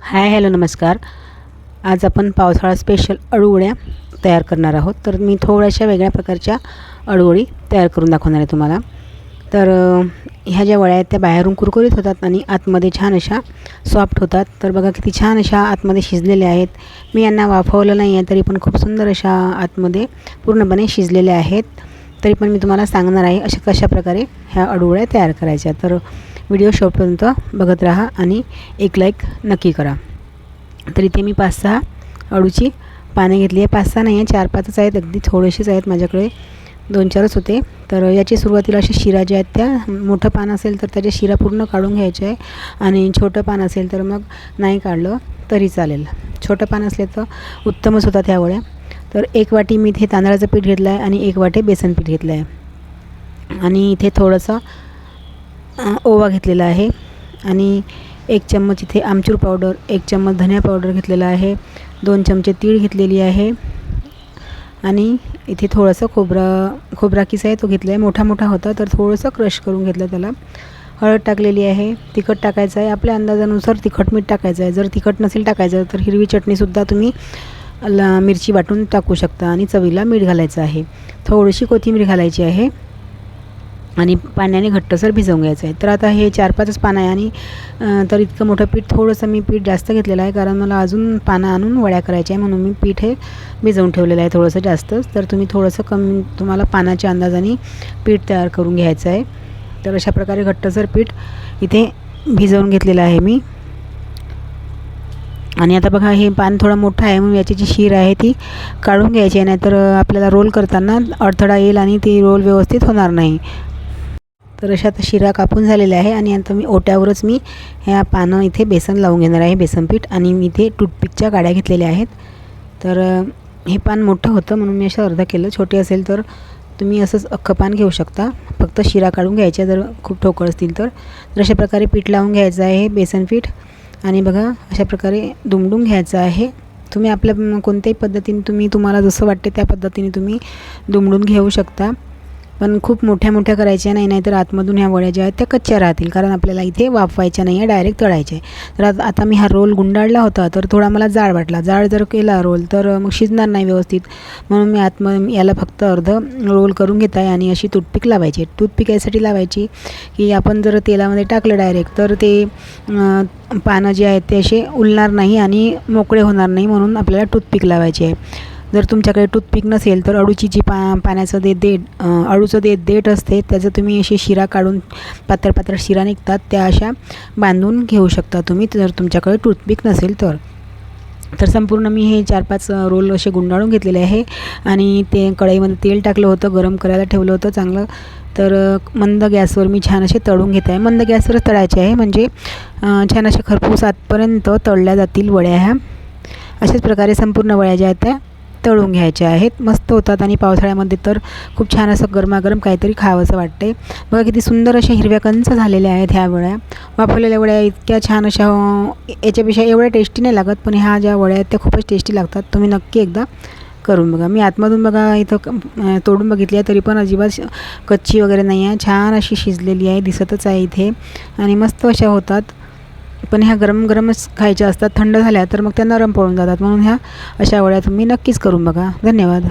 Hi hello नमस्कार. आज आपण पावसाळा स्पेशल अळूवड्या तयार करणार आहोत. तर मी थोड्याशा वेगळ्या प्रकारच्या अळूवडी तयार करून दाखवणार आहे तुम्हाला. तर ह्या ज्या वड्या आहेत त्या बाहेरून कुरकुरीत होतात आणि आतमध्ये छान अशा सॉफ्ट होतात. तर बघा किती छान अशा आतमध्ये शिजलेल्या आहेत. मी यांना वाफवलं नाही आहे तरी पण खूप सुंदर अशा आतमध्ये पूर्णपणे शिजलेल्या आहेत. तरी पण मी तुम्हाला सांगणार आहे कशा प्रकारे ह्या अळूवड्या तयार करायच्या. तर व्हिडिओ शेवटपर्यंत बघत राहा आणि एक लाईक नक्की करा. तर इथे मी 5-6 अळूची पाने घेतली आहे. 5-6 नाही आहे, 4-5च आहेत. अगदी थोडेसेच आहेत, माझ्याकडे 2-4च होते. तर याची सुरुवातीला अशा शिरा ज्या आहेत त्या मोठं पान असेल तर त्याच्या शिरा पूर्ण काढून घ्यायचे आहे आणि छोटं पान असेल तर मग नाही काढलं तरी चालेल. छोटं पान असले तर उत्तमच होतात ह्या वड्या. तर 1 वाटी मी इथे तांदळाचं पीठ घेतलं आहे आणि 1 वाटी बेसन पीठ घेतलं आहे आणि इथे थोडंसं ओवा घेतलेला आहे आणि 1 चम्मच इथे आमचूर पावडर, 1 चम्मच धनिया पावडर घेतलेला आहे, 2 चमचे तीळ घेतलेली आहे आणि इथे थोडंसं खोबरा किस आहे तो घेतला आहे. मोठा मोठा होता तर थोडंसं क्रश करून घेतलं त्याला. हळद टाकलेली आहे. तिखट टाकायचं आहे आपल्या अंदाजानुसार. तिखट मीठ टाकायचं आहे. जर तिखट नसेल टाकायचं तर हिरवी चटणीसुद्धा तुम्ही मिरची वाटून टाकू शकता आणि चवीला मीठ घालायचं आहे. थोडीशी कोथिंबीर घालायची आहे आणि पाण्याने घट्टसर भिजवून घ्यायचं आहे. तर आता हे 4-5च पानं आहे आणि तर इतकं मोठं पीठ, थोडंसं मी पीठ जास्त घेतलेलं आहे कारण मला अजून पानं आणून वड्या करायच्या आहे म्हणून मी पीठ हे भिजवून ठेवलेलं आहे थोडंसं जास्तच. तर तुम्ही थोडंसं कमी तुम्हाला पानाच्या अंदाजाने पीठ तयार करून घ्यायचं आहे. तर अशा प्रकारे घट्टसर पीठ इथे भिजवून घेतलेलं आहे मी. आणि आता बघा हे पान थोडं मोठं आहे म्हणून याची जी शीर आहे ती काढून घ्यायची आहे, नाहीतर आपल्याला रोल करताना अडथळा येईल आणि ती रोल व्यवस्थित होणार नाही. तर अशा आता शिरा कापून झालेल्या आहे आणि आता ओट्यावरच मी ह्या पानं इथे बेसन लावून घेणार आहे, बेसन पीठ. आणि मी इथे टूथपिकच्या गाड्या घेतलेल्या आहेत. तर हे पान मोठं होतं म्हणून मी असं अर्ध केलं. छोटे असेल तर तुम्ही असंच अख्खं पान घेऊ शकता. फक्त शिरा काढून घ्यायच्या जर खूप ठोकळ असतील तर. अशा प्रकारे पीठ लावून घ्यायचं आहे, बेसन पीठ. आणि बघा अशा प्रकारे दुमडून घ्यायचं आहे. तुम्ही आपल्या कोणत्याही पद्धतीने तुम्हाला जसं वाटते त्या पद्धतीने तुम्ही दुमडून घेऊ शकता. पण खूप मोठ्या मोठ्या करायच्या नाही, नाहीतर आतमधून ह्या वड्या ज्या आहेत त्या कच्च्या राहतील कारण आपल्याला इथे वाफवायच्या नाही आहे, डायरेक्ट तळायचे आहे. तर आता मी हा रोल गुंडाळला होता तर थोडा मला जाड वाटला. जाड जर केला रोल तर मग शिजणार नाही व्यवस्थित, म्हणून मी याला फक्त अर्ध रोल करून घेत आहे आणि अशी टूथपिक लावायची. टूथपिक यासाठी लावायची की आपण जर तेलामध्ये टाकलं डायरेक्ट तर ते पानं जे आहेत ते असे उलणार नाही आणि मोकळे होणार नाही, म्हणून आपल्याला टूथपिक लावायची आहे. जर तुमच्याकडे टूथपिक नसेल तर अळूची जी पाण्याचं अळूचं देठ असते त्याचं तुम्ही अशी शिरा काढून पातळ शिरा निघतात त्या अशा बांधून घेऊ शकता तुम्ही, जर तुमच्याकडे टूथपिक नसेल तर. संपूर्ण मी हे 4-5 रोल असे गुंडाळून घेतलेले आहे आणि ते कढईमध्ये तेल टाकलं होतं, गरम करायला ठेवलं होतं चांगलं. तर मंद गॅसवर मी छान असे तळून घेत आहे. मंद गॅसवरच तळायचे आहे म्हणजे छान अशा खरपूस आतपर्यंत तळल्या जातील वड्या. ह्या अशाच प्रकारे संपूर्ण वड्या ज्या आहेत त्या तळून घ्यायच्या आहेत. मस्त होतात आणि पावसाळ्यामध्ये तर खूप छान असं गरमागरम काहीतरी खावंसं वाटते. बघा किती सुंदर अशा हिरव्या कंच झालेल्या आहेत ह्या वड्या. वाफवलेल्या वड्या इतक्या छान अशा, याच्यापेक्षा एवढ्या टेस्टी नाही लागत पण ह्या ज्या वड्या आहेत त्या खूपच टेस्टी लागतात. तुम्ही नक्की एकदा करून बघा. मी आतमधून बघा इथं तोडून बघितली आहे तरी पण अजिबात कच्ची वगैरे नाही आहे, छान अशी शिजलेली आहे, दिसतच आहे इथे. आणि मस्त अशा होतात. पण ह्या गरमच खायच्या असतात, थंड झाल्या तर मग त्या नरम पडून जातात, म्हणून ह्या अशा वड्या तुम्ही नक्कीच करून बघा. धन्यवाद.